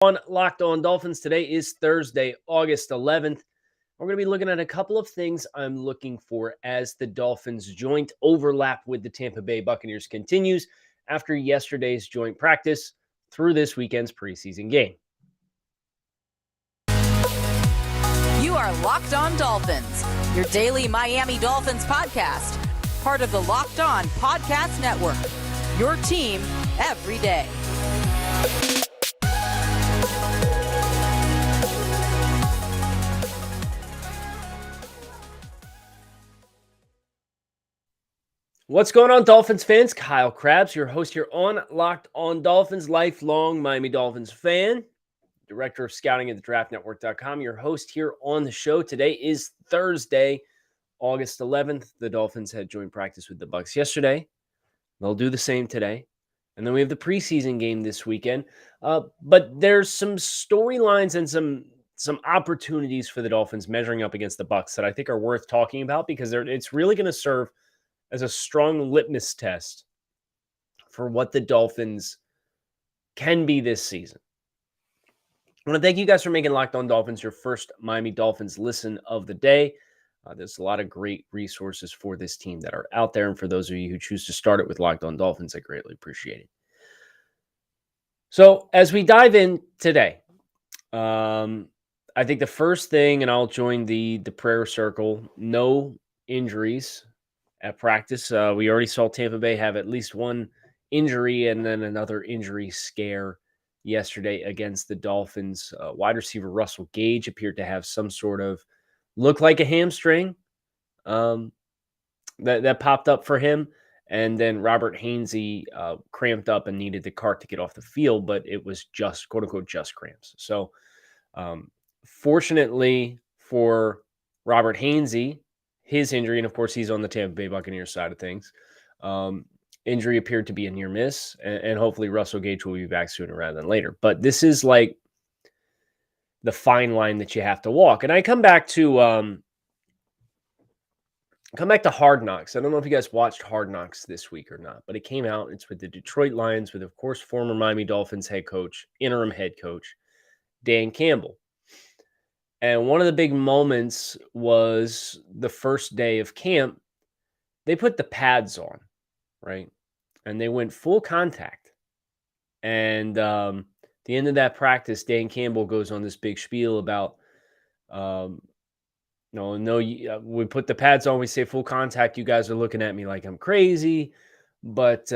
On Locked On Dolphins. Today is Thursday, August 11th. We're going to be looking at a couple of things I'm looking for as the Dolphins' joint overlap with the Tampa Bay Buccaneers continues after yesterday's joint practice through this weekend's preseason game. You are Locked On Dolphins, your daily Miami Dolphins podcast, part of the Locked On Podcast Network, your team every day. What's going on, Dolphins fans? Kyle Krabs, your host here on Locked On Dolphins, lifelong Miami Dolphins fan, director of scouting at the draftnetwork.com, your host here on the show. Today is Thursday, August 11th. The Dolphins had joint practice with the Bucs yesterday. They'll do the same today. And then we have the preseason game this weekend. But there's some storylines and some opportunities for the Dolphins measuring up against the Bucs that I think are worth talking about because it's really going to serve as a strong litmus test for what the Dolphins can be this season. I want to thank you guys for making Locked On Dolphins your first Miami Dolphins listen of the day. There's a lot of great resources for this team that are out there. And for those of you who choose to start it with Locked On Dolphins, I greatly appreciate it. So as we dive in today, I think the first thing, and I'll join the prayer circle, no injuries at practice. We already saw Tampa Bay have at least one injury and then another injury scare yesterday against the Dolphins. Wide receiver Russell Gage appeared to have some sort of look like a hamstring that popped up for him. And then Robert Hainsey cramped up and needed the cart to get off the field, but it was just, quote unquote, just cramps. So fortunately for Robert Hainsey, his injury, and of course, he's on the Tampa Bay Buccaneers side of things. Injury appeared to be a near miss, and hopefully Russell Gage will be back sooner rather than later. But this is like the fine line that you have to walk. And I come back to Hard Knocks. I don't know if you guys watched Hard Knocks this week or not, but it came out. It's with the Detroit Lions, with, of course, former Miami Dolphins interim head coach, Dan Campbell. And one of the big moments was the first day of camp. They put the pads on, right? And they went full contact. And the end of that practice, Dan Campbell goes on this big spiel about, we put the pads on, we say full contact. You guys are looking at me like I'm crazy, but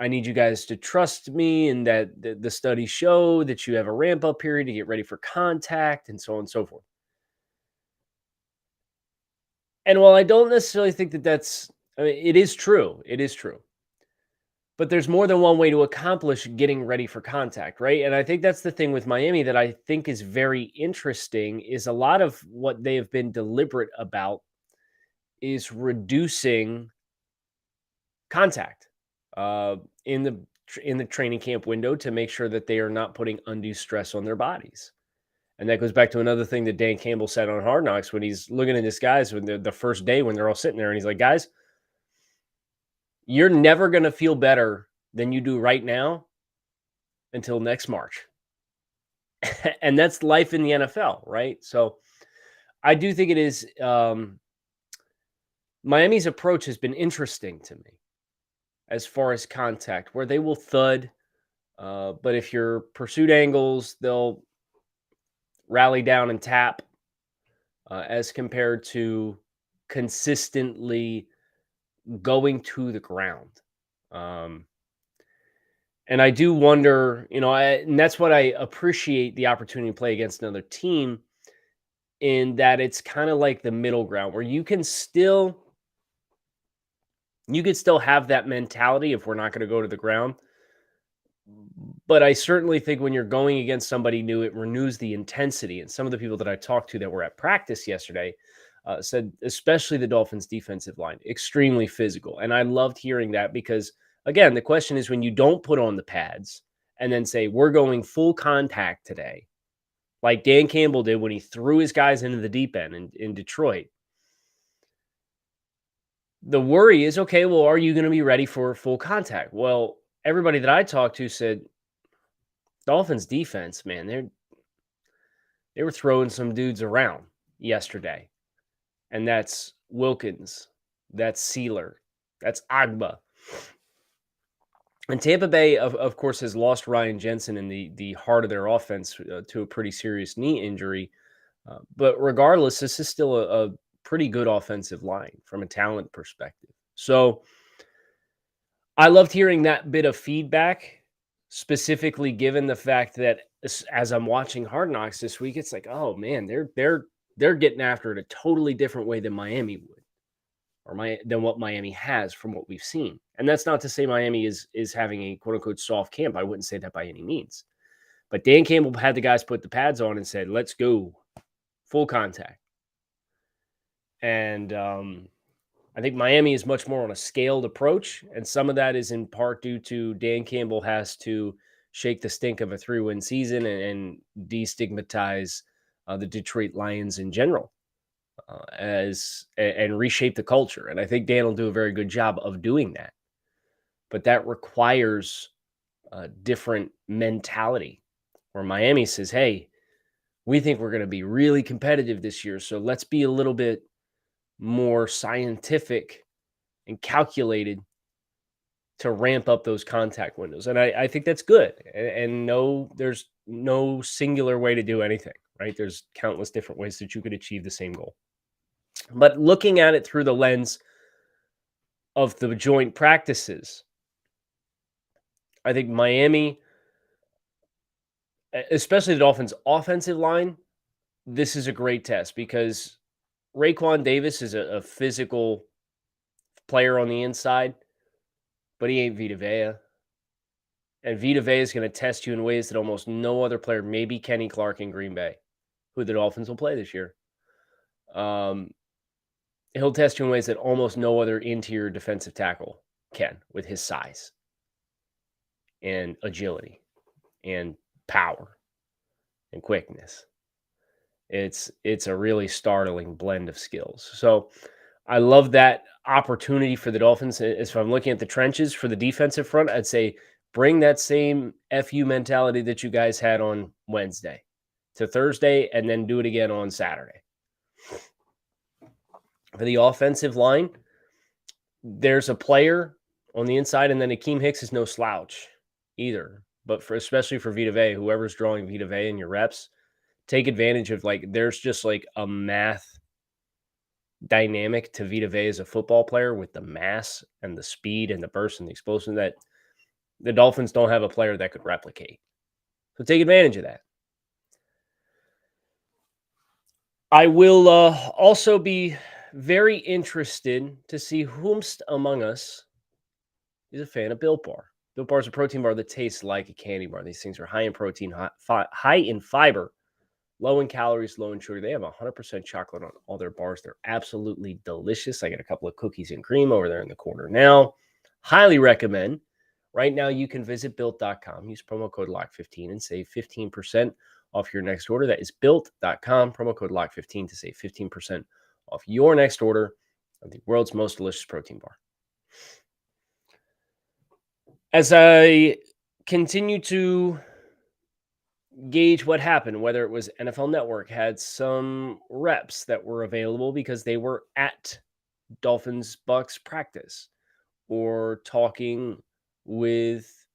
I need you guys to trust me, and that the studies show that you have a ramp-up period to get ready for contact, and so on and so forth. And while I don't necessarily think it is true. It is true. But there's more than one way to accomplish getting ready for contact, right? And I think that's the thing with Miami that I think is very interesting is a lot of what they have been deliberate about is reducing contact in the training camp window to make sure that they are not putting undue stress on their bodies. And that goes back to another thing that Dan Campbell said on Hard Knocks when he's looking at his guys when the first day when they're all sitting there, and he's like, guys, you're never going to feel better than you do right now until next March. And that's life in the NFL, right? So I do think it is Miami's approach has been interesting to me as far as contact, where they will thud. But if your pursuit angles, they'll rally down and tap as compared to consistently going to the ground. And I do wonder, and that's what I appreciate the opportunity to play against another team, in that it's kind of like the middle ground where you could still have that mentality if we're not going to go to the ground. But I certainly think when you're going against somebody new, it renews the intensity. And some of the people that I talked to that were at practice yesterday said, especially the Dolphins defensive line, extremely physical. And I loved hearing that because, again, the question is when you don't put on the pads and then say, we're going full contact today, like Dan Campbell did when he threw his guys into the deep end in Detroit. The worry is, okay, well, are you going to be ready for full contact? Well, everybody that I talked to said, Dolphins defense, man, they were throwing some dudes around yesterday. And that's Wilkins, that's Sealer, that's Agba. And Tampa Bay, of course, has lost Ryan Jensen in the heart of their offense to a pretty serious knee injury. But regardless, this is still a pretty good offensive line from a talent perspective. So I loved hearing that bit of feedback, specifically given the fact that as I'm watching Hard Knocks this week, it's like, oh man, they're getting after it a totally different way than Miami would, or than what Miami has from what we've seen. And that's not to say Miami is having a quote unquote soft camp. I wouldn't say that by any means. But Dan Campbell had the guys put the pads on and said, let's go. Full contact. And I think Miami is much more on a scaled approach. And some of that is in part due to Dan Campbell has to shake the stink of a 3-win season and destigmatize the Detroit Lions in general and reshape the culture. And I think Dan will do a very good job of doing that. But that requires a different mentality where Miami says, hey, we think we're going to be really competitive this year. So let's be a little bit more scientific and calculated to ramp up those contact windows. And I think that's good. And no, there's no singular way to do anything, right? There's countless different ways that you could achieve the same goal. But looking at it through the lens of the joint practices, I think Miami, especially the Dolphins' offensive line, this is a great test because Raekwon Davis is a physical player on the inside, but he ain't Vita Vea. And Vita Vea is going to test you in ways that almost no other player, maybe Kenny Clark in Green Bay, who the Dolphins will play this year. He'll test you in ways that almost no other interior defensive tackle can with his size and agility and power and quickness. It's a really startling blend of skills. So I love that opportunity for the Dolphins. If I'm looking at the trenches for the defensive front, I'd say bring that same FU mentality that you guys had on Wednesday to Thursday and then do it again on Saturday. For the offensive line, there's a player on the inside, and then Akeem Hicks is no slouch either. But especially for Vita Vea, whoever's drawing Vita Vea in your reps, take advantage of there's just a math dynamic to Vita Vea as a football player with the mass and the speed and the burst and the explosion that the Dolphins don't have a player that could replicate. So take advantage of that. I will also be very interested to see whomst among us is a fan of Built Bar. Built Bar is a protein bar that tastes like a candy bar. These things are high in protein, high in fiber, low in calories, low in sugar. They have 100% chocolate on all their bars. They're absolutely delicious. I got a couple of cookies and cream over there in the corner now. Highly recommend. Right now, you can visit Built.com. Use promo code LOCK15 and save 15% off your next order. That is Built.com. Promo code LOCK15 to save 15% off your next order of the world's most delicious protein bar. As I continue to gauge what happened, whether it was NFL Network had some reps that were available because they were at Dolphins Bucs practice or talking with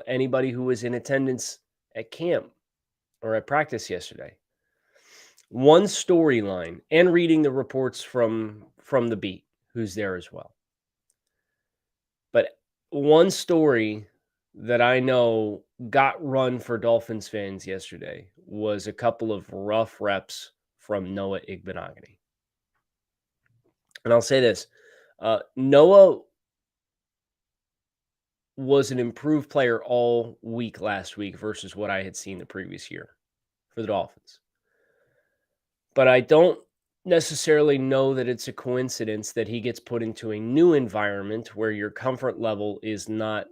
anybody who was in attendance at camp or at practice yesterday. One storyline, and reading the reports from the beat, who's there as well. But one story that I know got run for Dolphins fans yesterday was a couple of rough reps from Noah Igbonogany. And I'll say this, Noah was an improved player all week last week versus what I had seen the previous year for the Dolphins. But I don't necessarily know that it's a coincidence that he gets put into a new environment where your comfort level is not,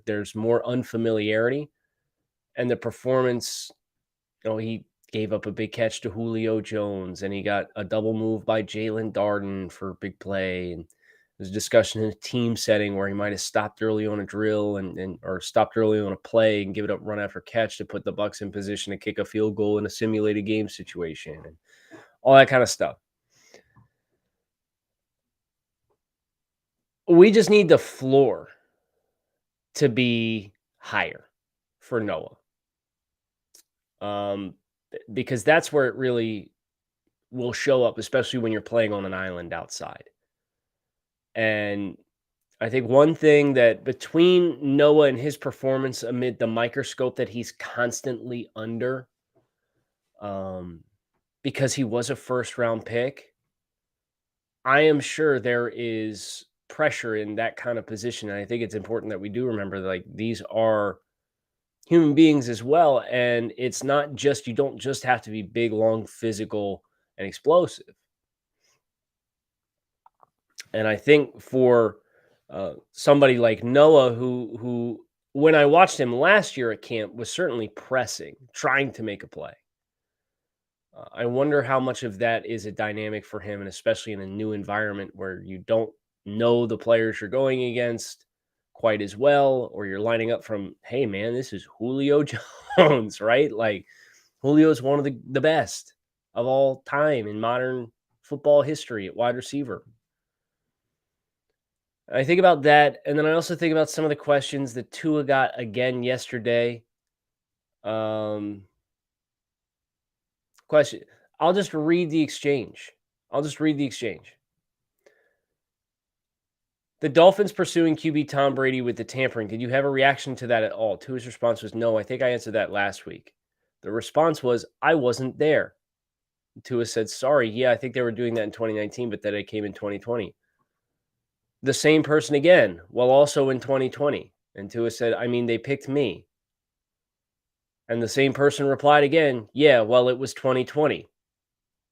there's more unfamiliarity, and the performance, he gave up a big catch to Julio Jones, and he got a double move by Jalen Darden for big play, and There's discussion in a team setting where he might have stopped early on a drill or stopped early on a play and give it up run after catch to put the Bucs in position to kick a field goal in a simulated game situation and all that kind of stuff. We just need the floor to be higher for Noah. Because that's where it really will show up, especially when you're playing on an island outside. And I think one thing that between Noah and his performance amid the microscope that he's constantly under, because he was a first-round pick, I am sure there is pressure in that kind of position. And I think it's important that we do remember that, like, these are human beings as well. And it's not just, you don't just have to be big, long, physical, and explosive. And I think for somebody like Noah, who when I watched him last year at camp, was certainly pressing, trying to make a play. I wonder how much of that is a dynamic for him, and especially in a new environment where you don't know the players you're going against quite as well, or you're lining up from, hey, man, this is Julio Jones, right? Like, Julio is one of the best of all time in modern football history at wide receiver. I think about that, and then I also think about some of the questions that Tua got again yesterday. Question. I'll just read the exchange. The Dolphins pursuing QB Tom Brady with the tampering. Did you have a reaction to that at all? Tua's response was no. I think I answered that last week. The response was, I wasn't there. Tua said, sorry. Yeah, I think they were doing that in 2019, but then it came in 2020. The same person again, well, also in 2020. And Tua said, I mean, they picked me. And the same person replied again, yeah, well, it was 2020.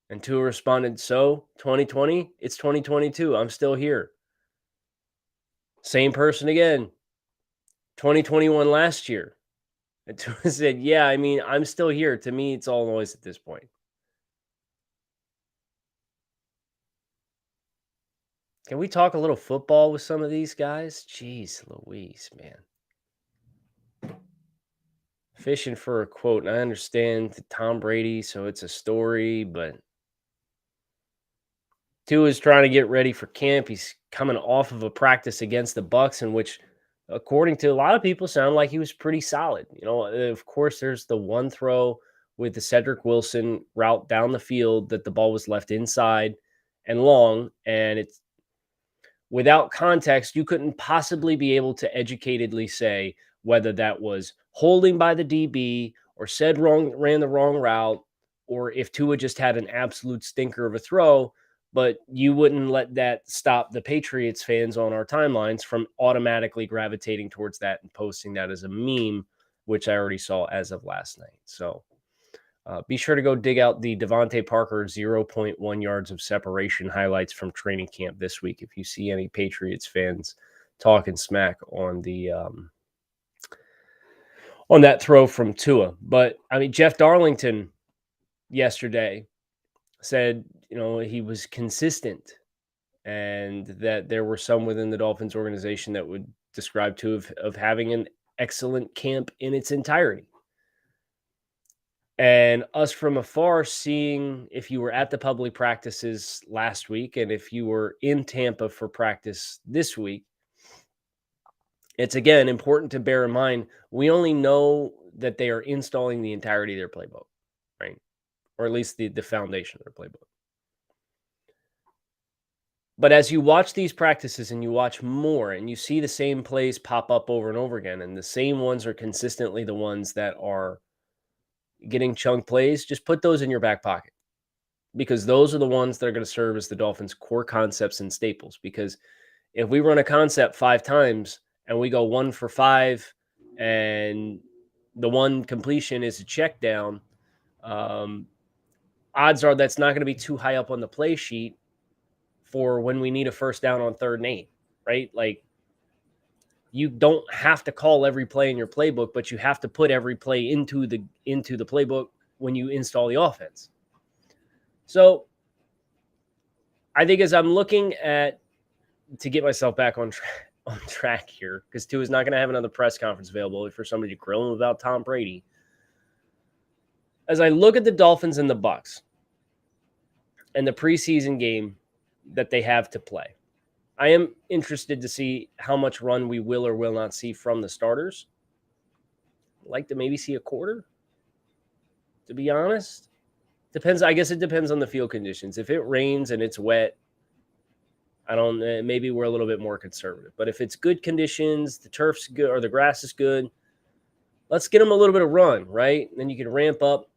And Tua responded, so 2020? It's 2022. I'm still here. Same person again, 2021 last year. And Tua said, yeah, I mean, I'm still here. To me, it's all noise at this point. Can we talk a little football with some of these guys? Jeez Louise, man. Fishing for a quote. And I understand Tom Brady, so it's a story, but Tua is trying to get ready for camp. He's coming off of a practice against the Bucs in which, according to a lot of people, sound like he was pretty solid. You know, of course, there's the one throw with the Cedric Wilson route down the field that the ball was left inside and long, and it's without context, you couldn't possibly be able to educatedly say whether that was holding by the DB or ran the wrong route, or if Tua just had an absolute stinker of a throw. But you wouldn't let that stop the Patriots fans on our timelines from automatically gravitating towards that and posting that as a meme, which I already saw as of last night. So be sure to go dig out the Devontae Parker 0.1 yards of separation highlights from training camp this week if you see any Patriots fans talking smack on the on that throw from Tua. But I mean, Jeff Darlington yesterday said, you know, he was consistent and that there were some within the Dolphins organization that would describe Tua of having an excellent camp in its entirety. And us from afar seeing, if you were at the public practices last week and if you were in Tampa for practice this week, it's, again, important to bear in mind, we only know that they are installing the entirety of their playbook, right? Or at least the foundation of their playbook. But as you watch these practices and you watch more and you see the same plays pop up over and over again, and the same ones are consistently the ones that are getting chunk plays, just put those in your back pocket, because those are the ones that are going to serve as the Dolphins' core concepts and staples. Because if we run a concept 5 times and we go 1 for 5 and the one completion is a check down, odds are that's not going to be too high up on the play sheet for when we need a first down on 3rd and 8, right? Like, you don't have to call every play in your playbook, but you have to put every play into the playbook when you install the offense. So I think as I'm looking at to get myself back on track here, because Tua's not going to have another press conference available for somebody to grill him about Tom Brady. As I look at the Dolphins and the Bucs and the preseason game that they have to play, I am interested to see how much run we will or will not see from the starters. I'd like to maybe see a quarter, to be honest. Depends. I guess it depends on the field conditions. If it rains and it's wet, maybe we're a little bit more conservative. But if it's good conditions, the turf's good or the grass is good, let's get them a little bit of run, right? And then you can ramp up,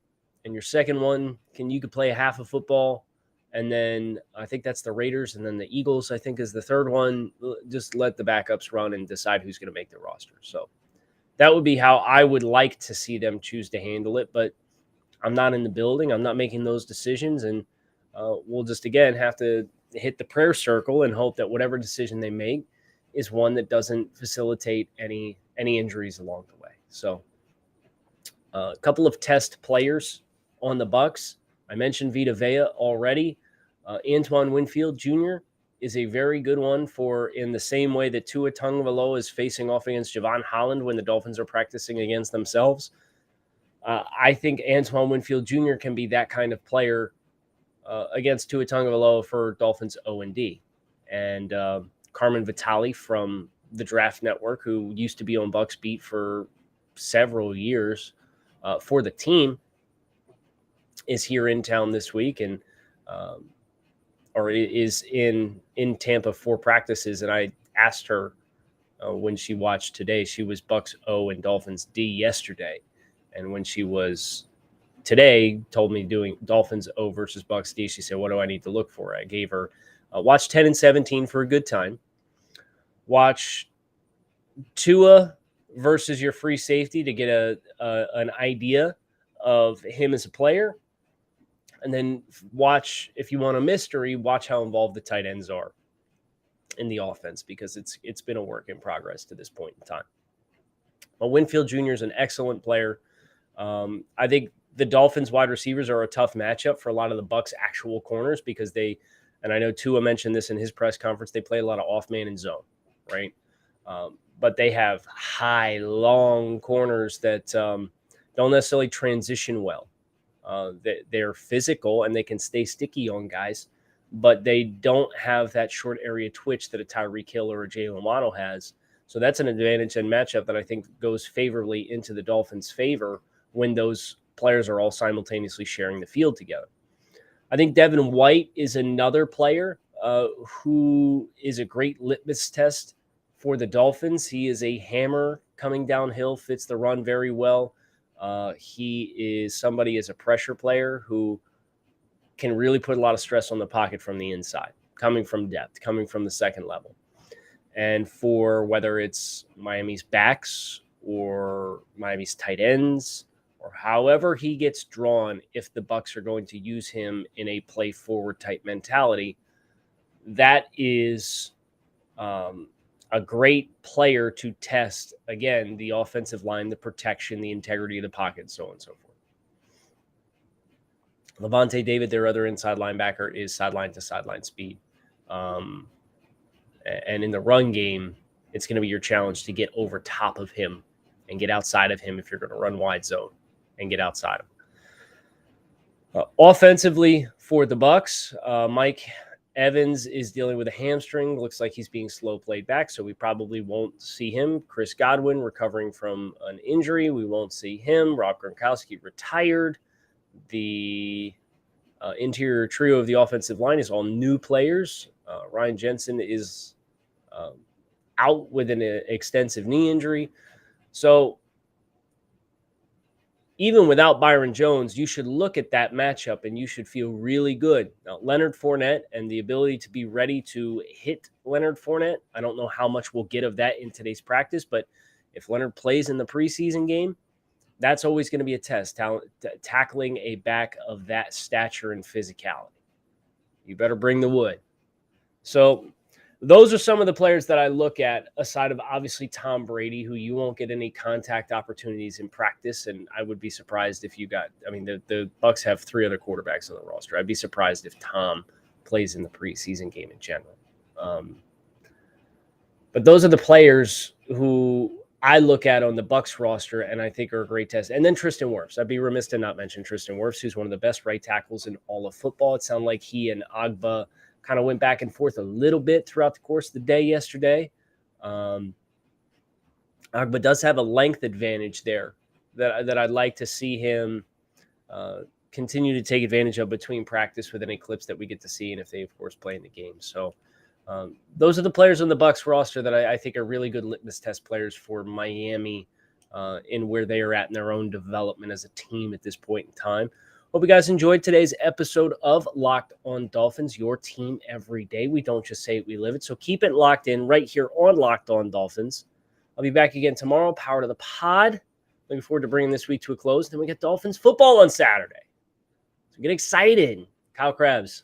and your second one, you could play a half of football. And then I think that's the Raiders. And then the Eagles, I think, is the third one. Just let the backups run and decide who's going to make the roster. So that would be how I would like to see them choose to handle it. But I'm not in the building. I'm not making those decisions. And we'll just, again, have to hit the prayer circle and hope that whatever decision they make is one that doesn't facilitate any injuries along the way. So a couple of test players on the Bucs. I mentioned Vita Vea already. Antoine Winfield Jr. is a very good one for, in the same way that Tua Tagovailoa is facing off against Javon Holland when the Dolphins are practicing against themselves. I think Antoine Winfield Jr. can be that kind of player against Tua Tagovailoa for Dolphins O&D. And Carmen Vitale from the Draft Network, who used to be on Bucs Beat for several years for the team, is here in town this week and or is in Tampa for practices. And I asked her when she watched today. She was Bucs O and Dolphins D yesterday. And when she was today, told me doing Dolphins O versus Bucs D, she said, what do I need to look for? I gave her watch 10 and 17 for a good time. Watch Tua versus your free safety to get an idea of him as a player. And then watch, if you want a mystery, watch how involved the tight ends are in the offense, because it's been a work in progress to this point in time. Well, Winfield Jr. is an excellent player. I think the Dolphins wide receivers are a tough matchup for a lot of the Bucs actual corners, because and I know Tua mentioned this in his press conference, they play a lot of off man and zone, right? But they have high, long corners that don't necessarily transition well. They're physical and they can stay sticky on guys, but they don't have that short area twitch that a Tyreek Hill or a Jalen Waddle has. So that's an advantage and matchup that I think goes favorably into the Dolphins' favor when those players are all simultaneously sharing the field together. I think Devin White is another player who is a great litmus test for the Dolphins. He is a hammer coming downhill, fits the run very well. He is somebody as a pressure player who can really put a lot of stress on the pocket from the inside, coming from depth, coming from the second level. And for whether it's Miami's backs or Miami's tight ends, or however he gets drawn, if the Bucs are going to use him in a play forward type mentality, that is a great player to test, again, the offensive line, the protection, the integrity of the pocket, so on and so forth. Levante David, their other inside linebacker, is sideline to sideline speed. And in the run game, it's going to be your challenge to get over top of him and get outside of him if you're going to run wide zone and get outside of him. Offensively for the Bucs, Mike Evans is dealing with a hamstring. Looks like he's being slow played back, so we probably won't see him. Chris Godwin recovering from an injury. We won't see him. Rob Gronkowski retired. The interior trio of the offensive line is all new players. Ryan Jensen is out with an extensive knee injury. So even without Byron Jones, you should look at that matchup and you should feel really good. Now, Leonard Fournette and the ability to be ready to hit Leonard Fournette, I don't know how much we'll get of that in today's practice, but if Leonard plays in the preseason game, that's always going to be a test, tackling a back of that stature and physicality. You better bring the wood. So those are some of the players that I look at, aside of obviously Tom Brady, who you won't get any contact opportunities in practice. And I would be surprised if you got, the Bucs have 3 other quarterbacks on the roster. I'd be surprised if Tom plays in the preseason game in general. But those are the players who I look at on the Bucs roster and I think are a great test. And then Tristan Wirfs. I'd be remiss to not mention Tristan Wirfs, who's one of the best right tackles in all of football. It sounded like he and Agba kind of went back and forth a little bit throughout the course of the day yesterday. Agba does have a length advantage there that I'd like to see him continue to take advantage of between practice with any clips that we get to see and if they, of course, play in the game. So those are the players on the Bucs roster that I think are really good litmus test players for Miami in where they are at in their own development as a team at this point in time. Hope you guys enjoyed today's episode of Locked On Dolphins, your team every day. We don't just say it, we live it. So keep it locked in right here on Locked On Dolphins. I'll be back again tomorrow, power to the pod. Looking forward to bringing this week to a close. Then we get Dolphins football on Saturday. So get excited. Kyle Krabs.